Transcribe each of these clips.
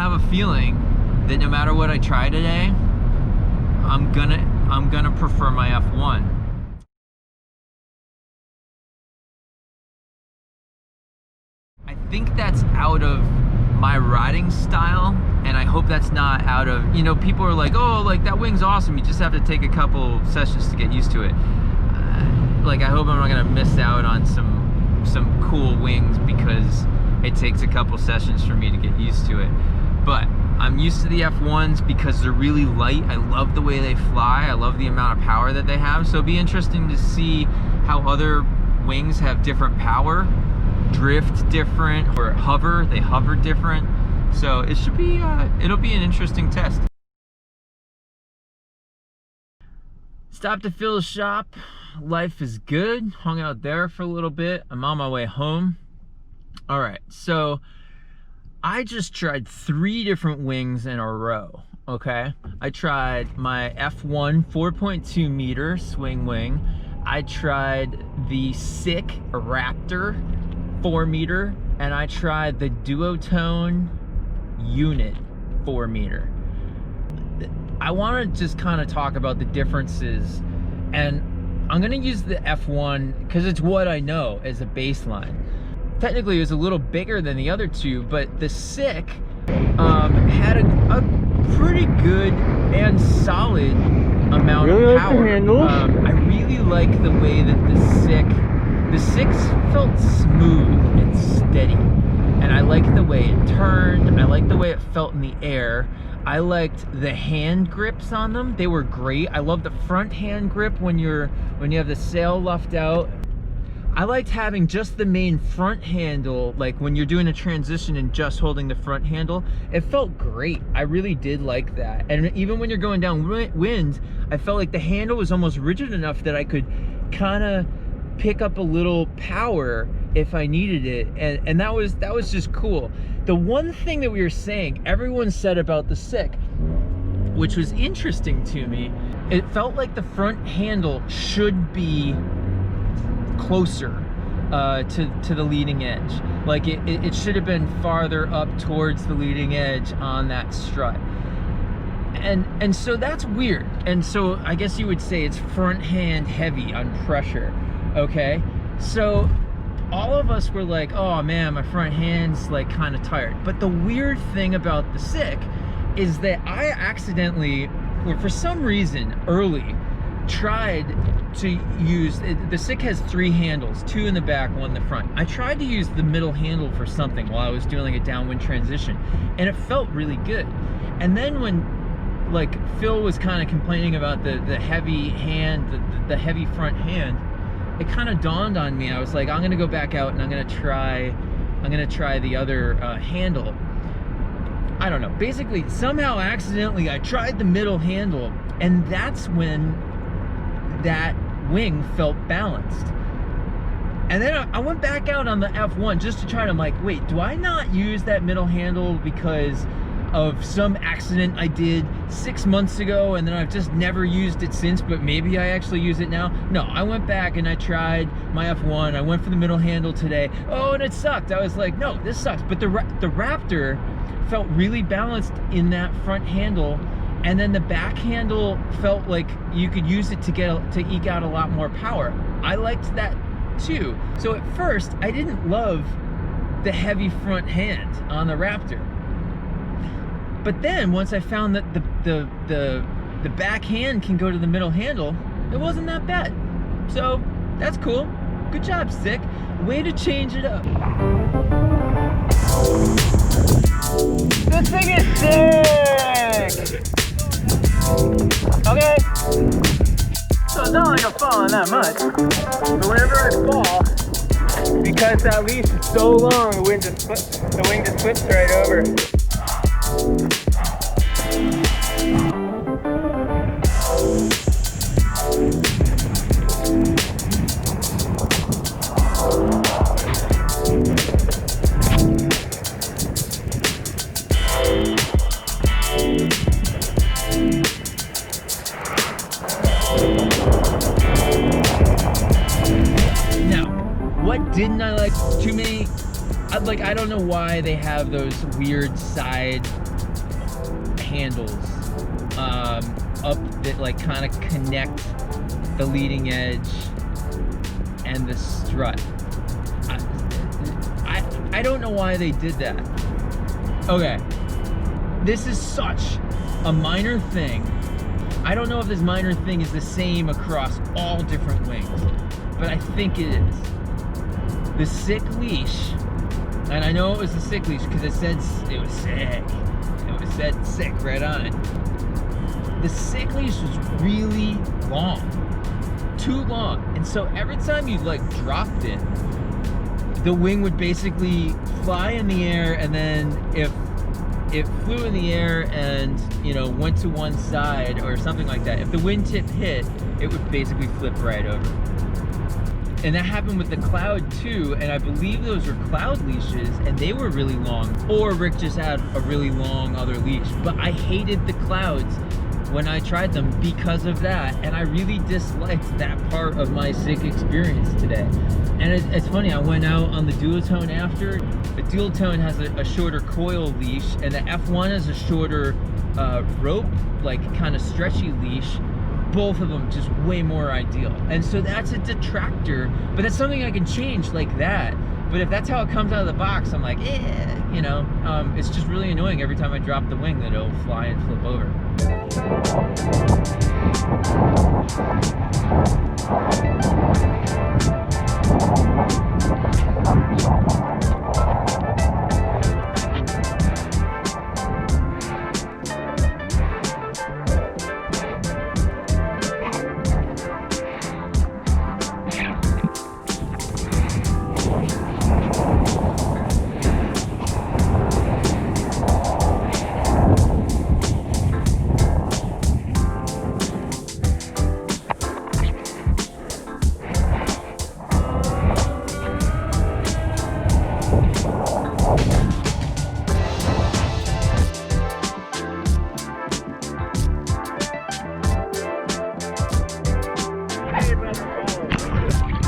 have a feeling that no matter what I try today, I'm gonna prefer my F1. I think that's out of my riding style, and I hope that's not out of, you know, people are like, oh, like that wing's awesome, you just have to take a couple sessions to get used to it. Like, I hope I'm not gonna miss out on some cool wings because it takes a couple sessions for me to get used to it. But I'm used to the F1s because they're really light. I love the way they fly. I love the amount of power that they have. So it'll be interesting to see how other wings have different power, drift different, or hover, they hover different. So it should be, it'll be an interesting test. Stopped to fill the shop. Life is good. Hung out there for a little bit. I'm on my way home. All right, so I just tried 3 different wings in a row, okay? I tried my F1 4.2 meter swing wing. I tried the SIC Raptor 4 meter, and I tried the Duotone Unit 4 meter. I want to just kind of talk about the differences, and I'm going to use the F1 because it's what I know as a baseline. Technically it was a little bigger than the other 2, but the SIC had a pretty good and solid amount of power. I really like the way that the SIC felt smooth and steady, and I liked the way it turned. I liked the way it felt in the air. I liked the hand grips on them. They were great. I love the front hand grip when you have the sail luffed out. I liked having just the main front handle, like when you're doing a transition and just holding the front handle. It felt great. I really did like that. And even when you're going down wind, I felt like the handle was almost rigid enough that I could kind of pick up a little power if I needed it, and that was just cool. The one thing that we were saying, everyone said about the SIC, which was interesting to me, it felt like the front handle should be closer to the leading edge. Like it should have been farther up towards the leading edge on that strut. And so that's weird. And so I guess you would say it's front hand heavy on pressure. Okay, so all of us were like, oh man, my front hand's like kind of tired. But the weird thing about the SIC is that I accidentally, or for some reason early, tried to use, the SIC has 3 handles, 2 in the back, 1 in the front. I tried to use the middle handle for something while I was doing a downwind transition, and it felt really good. And then when like Phil was kind of complaining about the heavy hand, the heavy front hand, it kind of dawned on me. I was like, I'm gonna go back out and I'm gonna try the other handle. I don't know, basically somehow accidentally I tried the middle handle, and that's when that wing felt balanced. And then I went back out on the F1 just to try to, I'm like, wait, do I not use that middle handle because of some accident I did 6 months ago, and then I've just never used it since, but maybe I actually use it now? No, I went back and I tried my F1. I went for the middle handle today. Oh, and it sucked. I was like, no, this sucks. But the Raptor felt really balanced in that front handle, and then the back handle felt like you could use it to eke out a lot more power. I liked that too. So at first, I didn't love the heavy front hand on the Raptor. But then once I found that the back hand can go to the middle handle, it wasn't that bad. So that's cool. Good job, SIC. Way to change it up. This thing is sick! Okay. So it's not like I'm falling that much. But whenever I fall, because that leash is so long, the wing just flips right over. What didn't I like? Too many, I don't know why they have those weird side handles up that like kind of connect the leading edge and the strut. I don't know why they did that. Okay, this is such a minor thing. I don't know if this minor thing is the same across all different wings, but I think it is. The SIC leash, and I know it was the SIC leash because it said it was SIC. It said SIC right on it. The SIC leash was really long, too long, and so every time you like dropped it, the wing would basically fly in the air, and then if it flew in the air and, you know, went to one side or something like that, if the wingtip hit, it would basically flip right over. And that happened with the Cloud too, and I believe those were Cloud leashes, and they were really long, or Rick just had a really long other leash. But I hated the Clouds when I tried them because of that, and I really disliked that part of my SIC experience today. And it's funny, I went out on the Duotone after. The Duotone has a shorter coil leash, and the F1 has a shorter rope, like kind of stretchy leash. Both of them just way more ideal. And so that's a detractor, but that's something I can change like that. But if that's how it comes out of the box, I'm like, you know, it's just really annoying every time I drop the wing that it'll fly and flip over.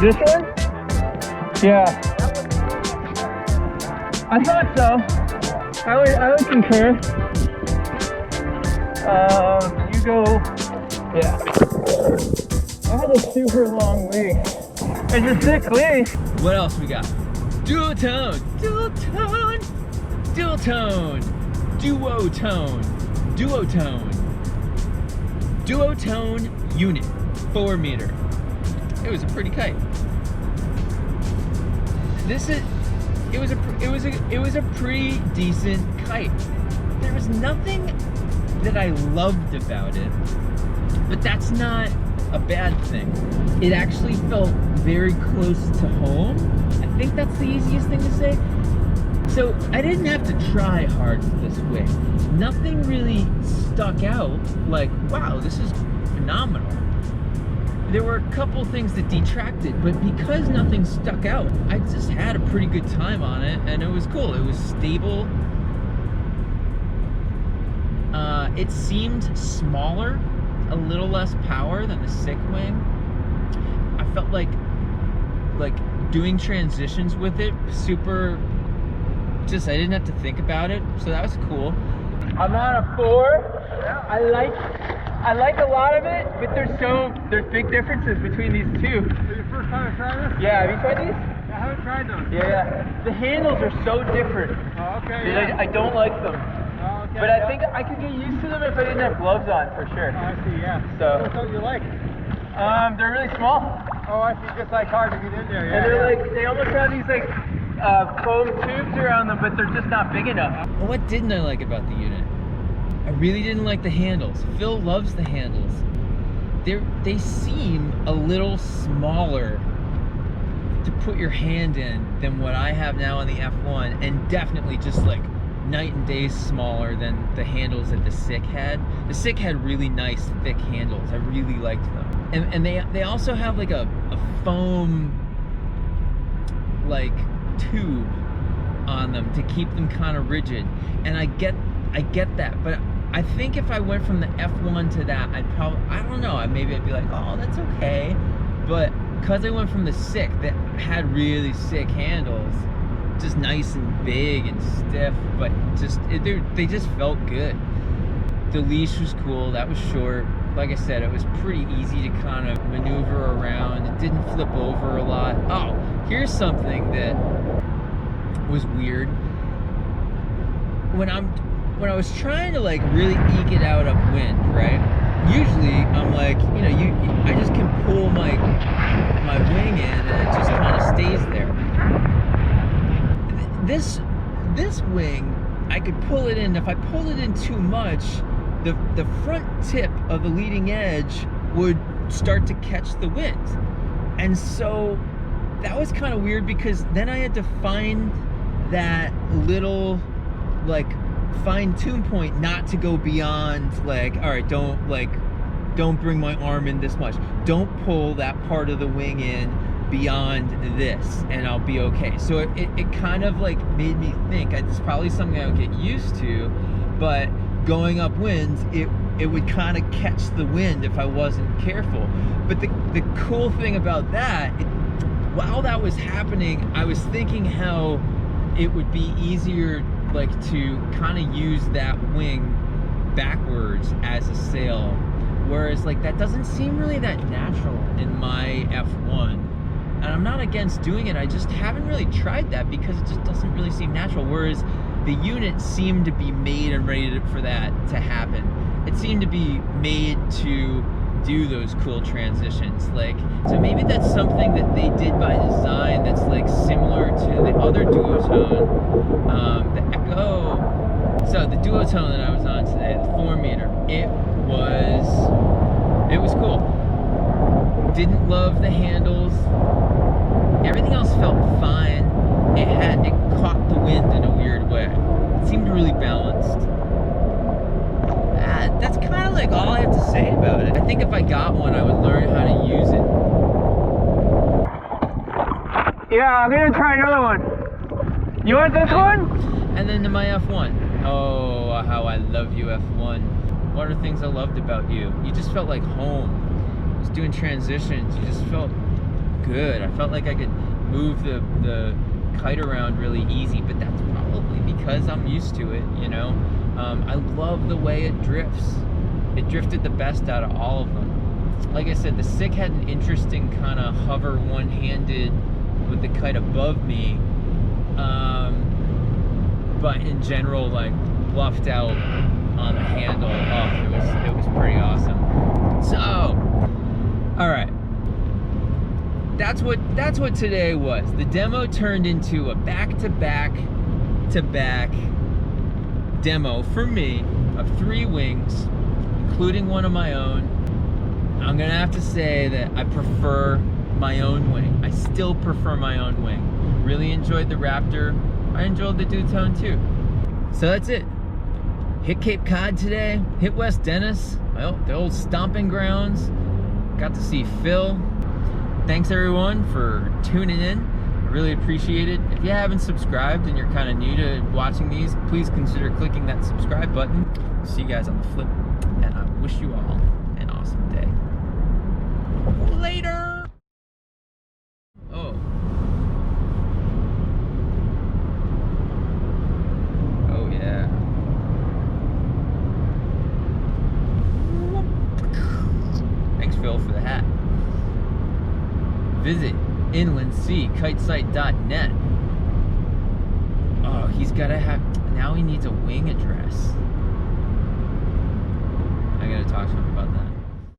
This one? Yeah. I thought so. I would concur. You go. Yeah. I had a super long wing. It's a SIC leash. What else we got? Duotone. Duotone. Duotone. Duotone. Duotone. Duotone Unit. 4 meter. It was a pretty kite. It was a pretty decent kite. There was nothing that I loved about it, but that's not a bad thing. It actually felt very close to home. I think that's the easiest thing to say. So I didn't have to try hard for this wing. Nothing really stuck out like, wow, this is phenomenal. There were a couple things that detracted, but because nothing stuck out, I just had a pretty good time on it, and it was cool. It was stable. It seemed smaller, a little less power than the SIC wing. I felt like doing transitions with it, super, just I didn't have to think about it, so that was cool. I'm on a 4. I like a lot of it, but there's big differences between these two. So your first time trying this? Yeah, have you tried these? I haven't tried them. Yeah. The handles are so different. Oh, okay. That I don't like them. Oh, okay. But I think I could get used to them if I didn't have gloves on, for sure. Oh, I see, yeah. So. What do you like? They're really small. Oh, I see. Just like hard to get in there, yeah. And they're like, they almost have these like foam tubes around them, but they're just not big enough. Well, what didn't I like about the unit? I really didn't like the handles. Phil loves the handles. They seem a little smaller to put your hand in than what I have now on the F1, and definitely just like night and day smaller than the handles that the SIC had. The SIC had really nice thick handles. I really liked them. And they also have like a foam like tube on them to keep them kind of rigid. And I get that, but I think if I went from the F1 to that, I don't know, maybe I'd be like, oh, that's okay. But because I went from the SIC that had really sick handles, just nice and big and stiff, but just they just felt good. The leash was cool. That was short. Like I said, it was pretty easy to kind of maneuver around. It didn't flip over a lot. Oh, here's something that was weird. When I was trying to like really eke it out upwind, right? Usually I'm like, you know, I just can pull my wing in and it just kind of stays there. This wing, I could pull it in. If I pulled it in too much, the front tip of the leading edge would start to catch the wind. And so that was kind of weird, because then I had to find that little like fine-tune point not to go beyond, like, all right, don't bring my arm in this much, don't pull that part of the wing in beyond this, and I'll be okay. So it kind of like made me think it's probably something I would get used to, but going upwind, it would kind of catch the wind if I wasn't careful. But the cool thing about that, while that was happening, I was thinking how it would be easier like to kind of use that wing backwards as a sail, whereas like that doesn't seem really that natural in my F1. And I'm not against doing it, I just haven't really tried that because it just doesn't really seem natural. Whereas the unit seemed to be made and ready for that to happen. It seemed to be made to do those cool transitions. Like, so maybe that's something that they did by design that's like similar to the other Duotone, the Echo. So the Duotone that I was on today, the 4-meter, it was cool. Didn't love the handles. Everything else felt fine. It caught the wind in a weird way. It seemed really balanced. That's kind of like all I have to say about it. I think if I got one, I would learn how to use it. Yeah, I'm gonna try another one. You want this one? And then to my F1. Oh, how I love you, F1. One of the things I loved about you, you just felt like home. Just doing transitions, you just felt good. I felt like I could move the kite around really easy, but that's probably because I'm used to it, you know? I love the way it drifts. It drifted the best out of all of them. Like I said, the SIC had an interesting kind of hover one-handed with the kite above me, but in general, like, bluffed out on the handle. Oh, it was pretty awesome. So, all right. That's what today was. The demo turned into a back-to-back demo for me of 3 wings, including one of my own. I'm gonna have to say that I prefer my own wing. I still prefer my own wing. Really enjoyed the Raptor. I enjoyed the Duotone too. So that's it. Hit Cape Cod today, hit West Dennis, the old stomping grounds. Got to see Phil. Thanks everyone for tuning in. I really appreciate it. If you haven't subscribed and you're kind of new to watching these, please consider clicking that subscribe button. See you guys on the flip, and I wish you all an awesome day. Later! Oh. Oh yeah. Thanks Phil for the hat. Visit inlandseakitesite.net. Oh, he's gotta have, now he needs a wing address. I gotta talk to him about that.